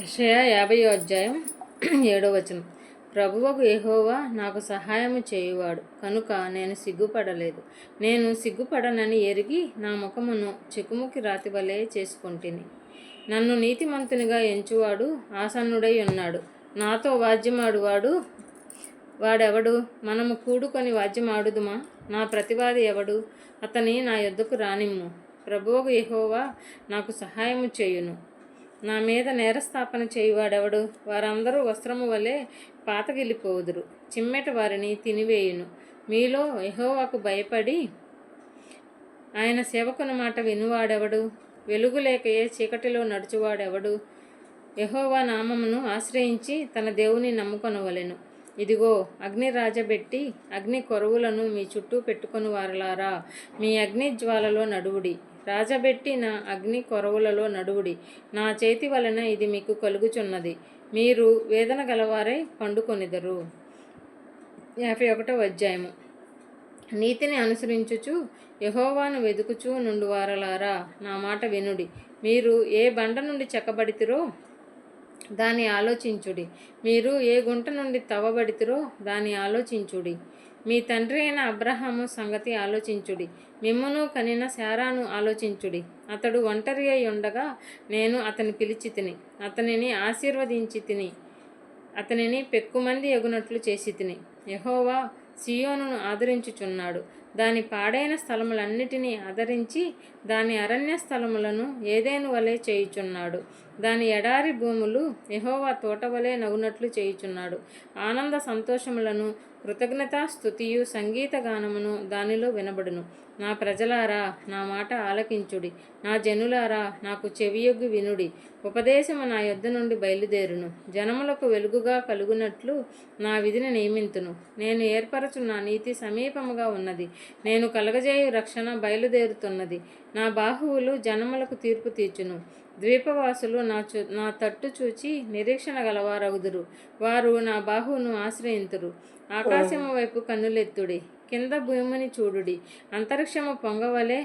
యెషయా 50వ అధ్యాయం 7వ వచనం. ప్రభువగు యెహోవా నాకు సహాయము చేయువాడు కనుక నేను సిగ్గుపడలేదు. నేను సిగ్గుపడనని ఎరిగి నా ముఖమును చెకుముకి రాతి వలె చేసుకొంటిని. నన్ను నీతిమంతునిగా ఎంచువాడు ఆసన్నుడై ఉన్నాడు. నాతో వాద్యమాడువాడు వాడెవడు? మనము కూడుకొని వాద్యమాడుదుమా? నా ప్రతివాది ఎవడు? అతని నా యొద్దకు రానిమ్ము. ప్రభువగు యెహోవా నాకు సహాయము చేయును. నా మీద నేరస్థాపన చేయువాడెవడు? వారందరూ వస్త్రము వలె పాతగిలిపోవుదురు. చిమ్మెట వారిని తినివేయును. మీలో యెహోవాకు భయపడి ఆయన సేవకుని మాట వినువాడెవడు? వెలుగు లేకయే చీకటిలో నడుచువాడెవడు? యెహోవా నామమును ఆశ్రయించి తన దేవుని నమ్ముకొనవలెను. ఇదిగో, అగ్ని రాజబెట్టి అగ్ని కొరవులను మీ చుట్టూ పెట్టుకొని వారలారా, మీ అగ్ని జ్వాలలో నడువుడి. రాజబెట్టి నా అగ్ని కొరవులలో నడువుడి. నా చేతి వలన ఇది మీకు కలుగుచున్నది. మీరు వేదన గలవారై పండుకొనిదరు. 51వ అధ్యాయము. నీతిని అనుసరించుచు యెహోవాను వెదుకుచూ నుండు వారలారా, నా మాట వినుడి. మీరు ఏ బండ నుండి చెక్కబడితిరో దాన్ని ఆలోచించుడి. మీరు ఏ గుంట నుండి తవ్వబడితిరో దాన్ని ఆలోచించుడి. మీ తండ్రి అయిన అబ్రహాము సంగతి ఆలోచించుడి. మిమ్మును కనిన శారాను ఆలోచించుడి. అతడు ఒంటరి అయి ఉండగా నేను అతని పిలిచి తిని, అతనిని ఆశీర్వదించి తిని, అతనిని పెక్కుమంది ఎగునట్లు చేసి తిని. యెహోవా సీయోనును ఆదరించుచున్నాడు. దాని పాడైన స్థలములన్నిటినీ ఆదరించి దాని అరణ్య స్థలములను ఏదెను వలె చేయుచున్నాడు. దాని ఎడారి భూములు యెహోవా తోటవలె నగునట్లు చేయుచున్నాడు. ఆనంద సంతోషములను కృతజ్ఞతా స్తుతియు సంగీత గానమును దానిలో వినబడును. నా ప్రజలారా, నా మాట ఆలకించుడి. నా జనులారా, నాకు చెవియొగ్గి వినుడి. ఉపదేశము నా యొద్ద నుండి బయలుదేరును. జనములకు వెలుగుగా కలుగునట్లు నా విధిని నియమింతును. నేను ఏర్పరచు నా నీతి సమీపముగా ఉన్నది. నేను కలగజేయు రక్షణ బయలుదేరుతున్నది. నా బాహువులు జనములకు తీర్పు తీర్చును. ద్వీపవాసులు నా తట్టు చూచి నిరీక్షణ గలవారగుదురు. వారు నా బాహువును ఆశ్రయింతురు. ఆకాశము వైపు కన్నులెత్తుడి. కింద భూమిని చూడుడి. అంతరిక్షము పొగవలె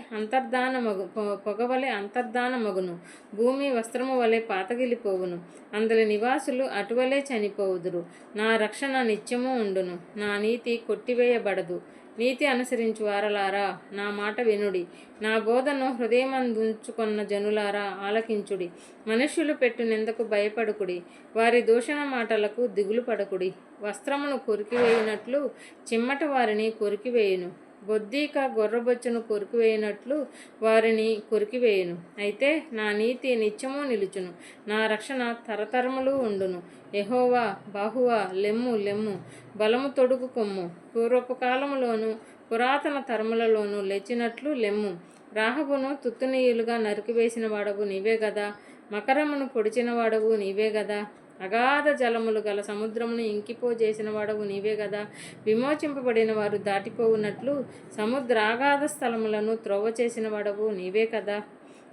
అంతర్ధానమగును. భూమి వస్త్రము వలె పాతగిలిపోవును. అందరి నివాసులు అటువలే చనిపోవుదురు. నా రక్షణ నిత్యము ఉండును. నా నీతి కొట్టివేయబడదు. నీతి అనుసరించు వారలారా, నా మాట వినుడి. నా బోధను హృదయమందుంచుకొన్న జనులారా, ఆలకించుడి. మనుష్యులు పెట్టు నిందకు భయపడుకుడి. వారి దూషణ మాటలకు దిగులు పడకుడి. వస్త్రమును కొరికివేయునట్లు చిమ్మట వారిని కొరికివేయును. బొద్దీక గొర్రెబొచ్చును కొరికివేయునట్లు వారిని కొరికివేయును. అయితే నా నీతి నిత్యము నిలుచును. నా రక్షణ తరతరములు ఉండును. యెహోవా బాహువా, లెమ్ము లెమ్ము, బలము తొడుగు కొమ్ము. పూర్వపు కాలములోను పురాతన తరములలోనూ లేచినట్లు లెమ్ము. రాహబును తుత్తునీయులుగా నరికివేసిన వాడవు నీవే గదా. మకరమును పొడిచిన వాడవు నీవే గదా. అగాధ జలములు గల సముద్రమును ఇంకిపోజేసిన వాడవు నీవే గదా. విమోచింపబడిన వారు దాటిపోవునట్లు సముద్రాగాధ స్థలములను త్రోవ చేసిన వాడవు నీవే కదా.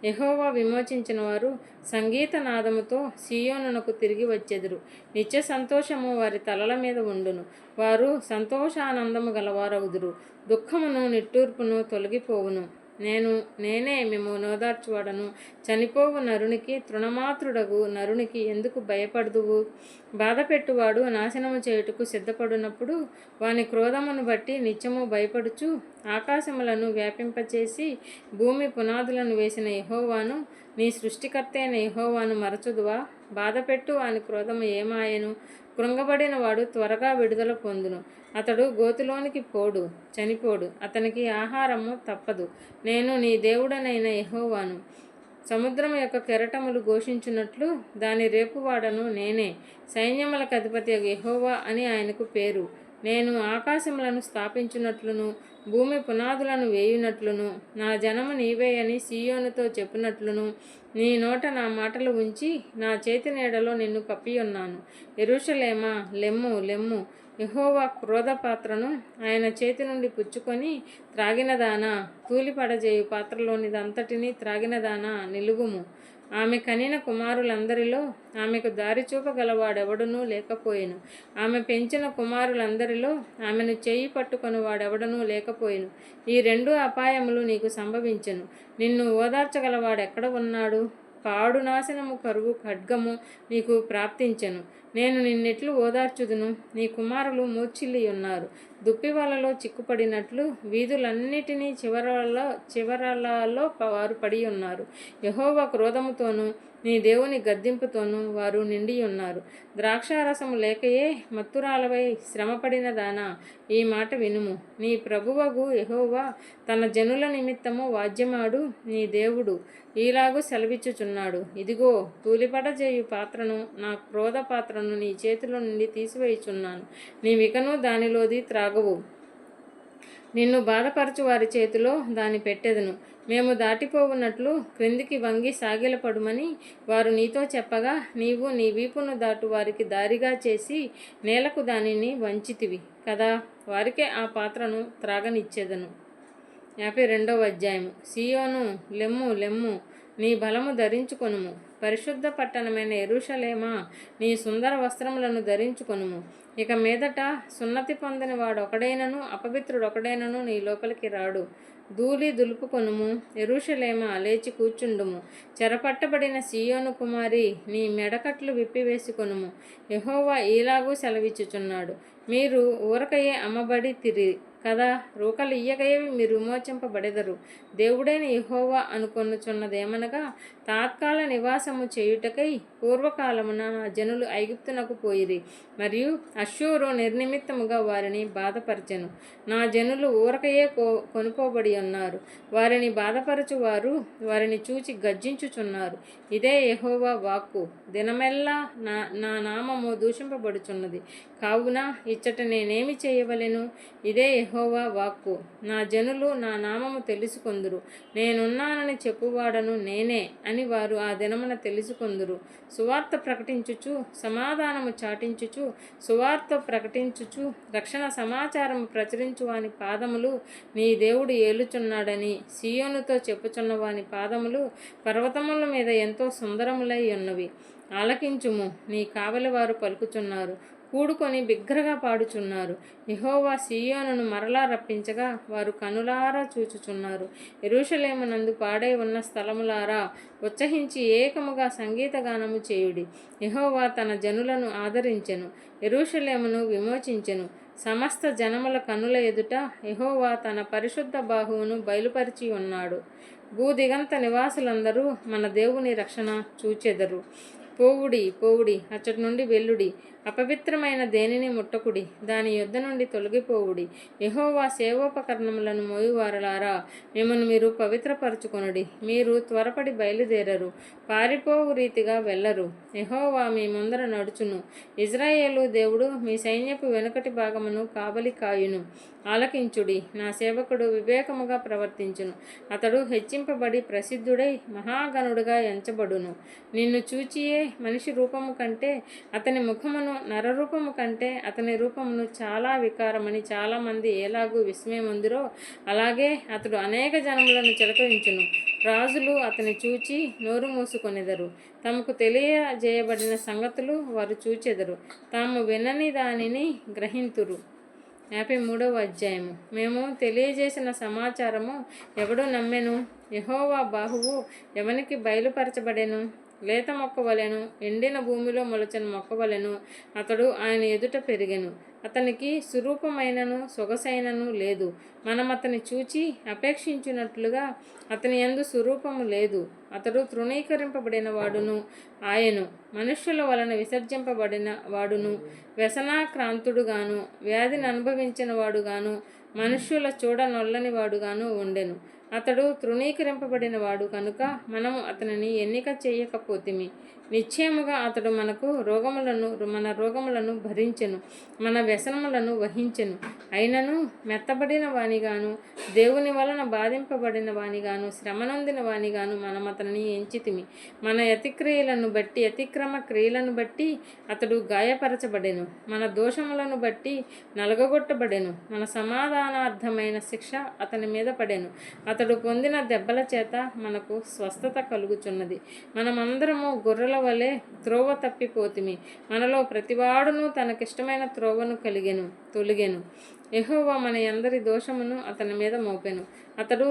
యెహోవా విమోచించిన వారు సంగీత నాదముతో సీయోనునకు తిరిగి వచ్చెదరు. నిత్య సంతోషము వారి తలల మీద ఉండును. వారు సంతోషానందము గలవారవుదురు. దుఃఖమును నిట్టూర్పును తొలగిపోవును. నేనే మేము నోదార్చువాడను. చనిపోవు నరునికి, తృణమాత్రుడగు నరునికి ఎందుకు భయపడుదువు? బాధపెట్టువాడు నాశనము చేయుటకు సిద్ధపడినప్పుడు వాని క్రోధమును బట్టి నిత్యము భయపడుచు ఆకాశములను వ్యాపింపచేసి భూమి పునాదులను వేసిన యెహోవాను, నీ సృష్టికర్త అయిన యెహోవాను మరచుదువా? బాధపెట్టు వాని క్రోధము ఏమాయెను? కృంగబడిన వాడు త్వరగా విడుదల పొందును. అతడు గోతిలోనికి పోడు, చనిపోడు. అతనికి ఆహారము తప్పదు. నేను నీ దేవుడనైన యెహోవాను. సముద్రము యొక్క కెరటములు ఘోషించున్నట్లు దాని రేపువాడను నేనే. సైన్యములకు అధిపతి యెహోవా అని ఆయనకు పేరు. నేను ఆకాశములను స్థాపించున్నట్లును భూమి పునాదులను వేయునట్లును నా జనము నీవే అని సీయోనుతో చెప్పినట్లును నీ నోట నా మాటలు ఉంచి నా చేతి నీడలో నిన్ను కప్పియున్నాను. యెరూషలేమా, లెమ్ము లెమ్ము. యెహోవా క్రోధపాత్రను ఆయన చేతి నుండి పుచ్చుకొని త్రాగినదానా, తూలిపడజేయు పాత్రలోనిదంతటినీ త్రాగినదానా, నిలువుము. ఆమె కనిన కుమారులందరిలో ఆమెకు దారి చూపగలవాడెవడనూ లేకపోయెను. ఆమె పెంచిన కుమారులందరిలో ఆమెను చేయి పట్టుకొని వాడెవడనూ లేకపోయెను. ఈ 2 అపాయములు నీకు సంభవించెను. నిన్ను ఓదార్చగలవాడెక్కడ ఉన్నాడు? పాడు నాశనము కరువు ఖడ్గము నీకు ప్రాప్తించెను. నేను నిన్నెట్లు ఓదార్చుదును? నీ కుమారులు మూర్ఛిల్లి ఉన్నారు. దుప్పివలలో చిక్కుపడినట్లు వీధులన్నిటినీ చివరలలో వారు పడి ఉన్నారు. యెహోవా క్రోధముతోనూ నీ దేవుని గద్దింపుతోనూ వారు నిండి ఉన్నారు. ద్రాక్షారసము లేకయే మత్తురాలవై శ్రమపడిన దానా, ఈ మాట వినుము. నీ ప్రభువగు యెహోవా తన జనుల నిమిత్తము వాద్యమాడు నీ దేవుడు ఈలాగు సెలవిచ్చుచున్నాడు. ఇదిగో, తూలిపడజేయు పాత్రను, నా క్రోధ పాత్రను నీ చేతిలో నుండి తీసివేయుచున్నాను. నీవికను దానిలోది త్రాగవు. నిన్ను బాధపరచు వారి చేతిలో దాన్ని పెట్టెదను. మేము దాటిపోవునట్లు క్రిందికి వంగి సాగిలపడుమని వారు నీతో చెప్పగా, నీవు నీ వీపును దాటు వారికి దారిగా చేసి నేలకు దానిని వంచితివి కదా. వారికే ఆ పాత్రను త్రాగనిచ్చేదను. 52వ అధ్యాయము. సీయోను, లెమ్ము లెమ్ము, నీ బలము ధరించుకొనుము. పరిశుద్ధ పట్టణమైన యెరూషలేమా, నీ సుందర వస్త్రములను ధరించుకొనుము. ఇక మీదట సున్నతి పొందని వాడొకడైనను అపవిత్రుడొకడైనను నీ లోపలికి రాడు. ధూళి దులుపుకొనుము. యెరూషలేమా, లేచి కూర్చుండుము. చెరపట్టబడిన సీయోను కుమారి, నీ మెడకట్లు విప్పివేసుకొనుము. యెహోవా ఈలాగూ సెలవిచ్చుచున్నాడు. మీరు ఊరకయే అమ్మబడి తిరి కదా, రూకలు ఇయ్యగయే మీరు విమోచింపబడెదరు. దేవుడైన యెహోవా అనుకొనుచున్నదేమనగా, తాత్కాల నివాసము చేయుటకై పూర్వకాలమున నా జనులు ఐగుప్తునకు పోయిరి, మరియు అష్షూరు నిర్నిమిత్తముగా వారిని బాధపరచెను. నా జనులు ఊరకయే కొనుపోబడి ఉన్నారు. వారిని బాధపరచువారు వారిని చూచి గర్జించుచున్నారు. ఇదే యెహోవా వాక్కు. దినమెల్లా నా నామము దూషింపబడుచున్నది. కావున ఇచ్చట నేనేమి చేయవలెను? ఇదే యెహోవా వాక్కు. నా జనులు నా నామము తెలుసుకొందురు. నేనున్నానని చెప్పువాడను నేనే అని వారు ఆ దినమున తెలుసుకొందురు. సువార్త ప్రకటించుచు, సమాధానము చాటించుచు, సువార్త ప్రకటించుచు, రక్షణ సమాచారము ప్రచురించు వాని పాదములు నీ దేవుడు ఏలుచున్నాడని సీయోనుతో చెప్పుచున్న వాని పాదములు పర్వతముల మీద ఎంతో సుందరములై ఉన్నవి. ఆలకించుము, నీ కావలి వారు పలుకుచున్నారు. కూడుకొని బిగ్గరగా పాడుచున్నారు. యెహోవా సీయోనును మరలా రప్పించగా వారు కనులారా చూచుచున్నారు. యెరూషలేమునందు పాడై ఉన్న స్థలములారా, ఉత్సహించి ఏకముగా సంగీతగానము చేయుడి. యెహోవా తన జనులను ఆదరించెను, యెరూషలేమును విమోచించెను. సమస్త జనముల కనుల ఎదుట యెహోవా తన పరిశుద్ధ బాహువును బయలుపరిచి ఉన్నాడు. భూదిగంత నివాసులందరూ మన దేవుని రక్షణ చూచెదరు. పోవుడి పోవుడి, అచ్చటి నుండి వెల్లుడి. అపవిత్రమైన దేనిని ముట్టకుడి, దాని యొద్ద నుండి తొలగిపోవుడి. యెహోవా సేవోపకరణములను మోయువారలారా, మిమ్మల్ని మీరు పవిత్రపరచుకొనుడి. మీరు త్వరపడి బయలుదేరరు, పారిపోవు రీతిగా వెళ్ళరు. యెహోవా మీ ముందర నడుచును. ఇజ్రాయేలు దేవుడు మీ సైన్యపు వెనుకటి భాగమును కావలి కాయును. ఆలకించుడి, నా సేవకుడు వివేకముగా ప్రవర్తించును. అతడు హెచ్చింపబడి ప్రసిద్ధుడై మహాగణుడుగా ఎంచబడును. నిన్ను చూచియే మనిషి రూపము కంటే అతని ముఖమును, నరరూపము కంటే అతని రూపమును చాలా వికారమని చాలామంది ఎలాగూ విస్మయమందురో, అలాగే అతడు అనేక జనములను చిలకరించును. రాజులు అతని చూచి నోరు మూసుకొనెదరు. తమకు తెలియజేయబడిన సంగతులు వారు చూచెదరు, తాము వినని దానిని గ్రహింతురు. 53వ అధ్యాయము. మేము తెలియజేసిన సమాచారము ఎవడు నమ్మెను? యెహోవా బాహువు ఎవనికి బయలుపరచబడెను? లేత మొక్కవలెను, ఎండిన భూమిలో మొలచిన మొక్కవలెను అతడు ఆయన ఎదుట పెరిగెను. అతనికి సురూపమైనను సొగసైనను లేదు. మనం అతని చూచి అపేక్షించినట్లుగా అతని యందు స్వరూపము లేదు. అతడు తృణీకరింపబడిన వాడును ఆయను, మనుష్యుల వలన విసర్జింపబడిన వాడును, వ్యసనాక్రాంతుడుగాను, వ్యాధిని అనుభవించిన వాడుగాను, మనుష్యుల చూడనొల్లని వాడుగాను ఉండెను. అతడు తృణీకరింపబడిన వాడు కనుక మనము అతనిని ఎన్నిక చేయకపోతిమి. నిశ్చయముగా అతడు మన రోగములను భరించెను, మన వ్యసనములను వహించెను. అయినను మెత్తబడిన వానిగాను, దేవుని వలన బాధింపబడిన వానిగాను, శ్రమనొందిన వానిగాను మనం అతనిని ఎంచితిమి. మన అతిక్రియలను బట్టి, అతిక్రమ క్రియలను బట్టి అతడు గాయపరచబడెను. మన దోషములను బట్టి నలగగొట్టబడెను. మన సమాధానార్థమైన శిక్ష అతని మీద పడెను. అతడు పొందిన దెబ్బల చేత మనకు స్వస్థత కలుగుచున్నది. మనమందరము గొర్రెల వలె త్రోవ తప్పిపోతిమి. మనలో ప్రతివాడును తనకిష్టమైన త్రోవను తొలిగెను. యెహోవా మన అందరి దోషమును అతని మీద మోపెను. అతడు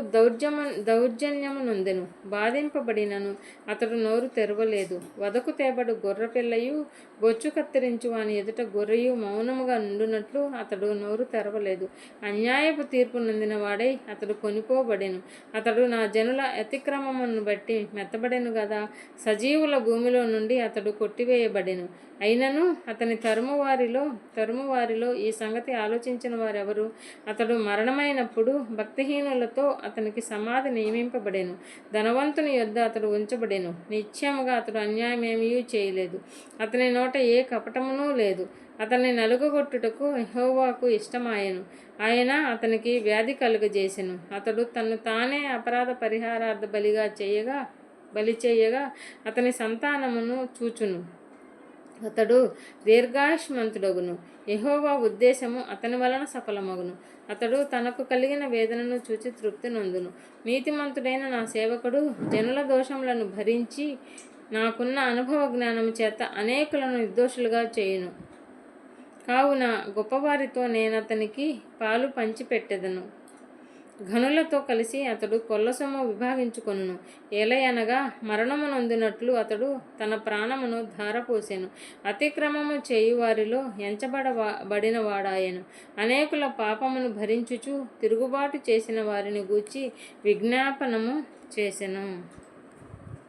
దౌర్జన్యము నొందెను, బాధింపబడినను అతడు నోరు తెరవలేదు. వదకు తేబడు గొర్రెపిల్లయు బొచ్చు కత్తిరించు వాని ఎదుట గొర్రెయు మౌనముగా నుండునట్లు అతడు నోరు తెరవలేదు. అన్యాయపు తీర్పు నొందిన వాడై అతడు కొనిపోబడెను. అతడు నా జనుల అతిక్రమమును బట్టి మెత్తబడెను గదా. సజీవుల భూమిలో నుండి అతడు కొట్టివేయబడెను. అయినను అతని తరుమువారిలో ఈ సంగతి ఆలోచించిన వారెవరు? అతడు మరణమైనప్పుడు భక్తిహీనులతో అతనికి సమాధి నియమింపబడెను. ధనవంతుని యొద్ద అతడు ఉంచబడెను. నిశ్చయముగా అతడు అన్యాయమేమీ చేయలేదు. అతని నోట ఏ కపటమునూ లేదు. అతన్ని నలుగగొట్టుటకు యెహోవాకు ఇష్టమాయెను. ఆయన అతనికి వ్యాధి కలుగజేసెను. అతడు తన్ను తానే అపరాధ పరిహారార్థ బలి చేయగా అతని సంతానమును చూచును. అతడు దీర్ఘాయుష్మంతుడగును. యెహోవా ఉద్దేశము అతని వలన సఫలమగును. అతడు తనకు కలిగిన వేదనను చూచి తృప్తి నొందును. నీతిమంతుడైన నా సేవకుడు జనుల దోషములను భరించి నాకున్న అనుభవ జ్ఞానము చేత అనేకులను నిర్దోషులుగా చేయును. కావున గొప్పవారితో నేనతనికి పాలు పంచిపెట్టెదను. ఘనులతో కలిసి అతడు కొల్లసొమ్ము విభాగించుకొనును. ఏలయనగా మరణము నొందినట్లు అతడు తన ప్రాణమును ధారపోసెను. అతిక్రమము చేయువారిలో ఎంచబడిన వాడాయెను. అనేకుల పాపమును భరించుచు తిరుగుబాటు చేసిన వారిని గూర్చి విజ్ఞాపనము చేసెను.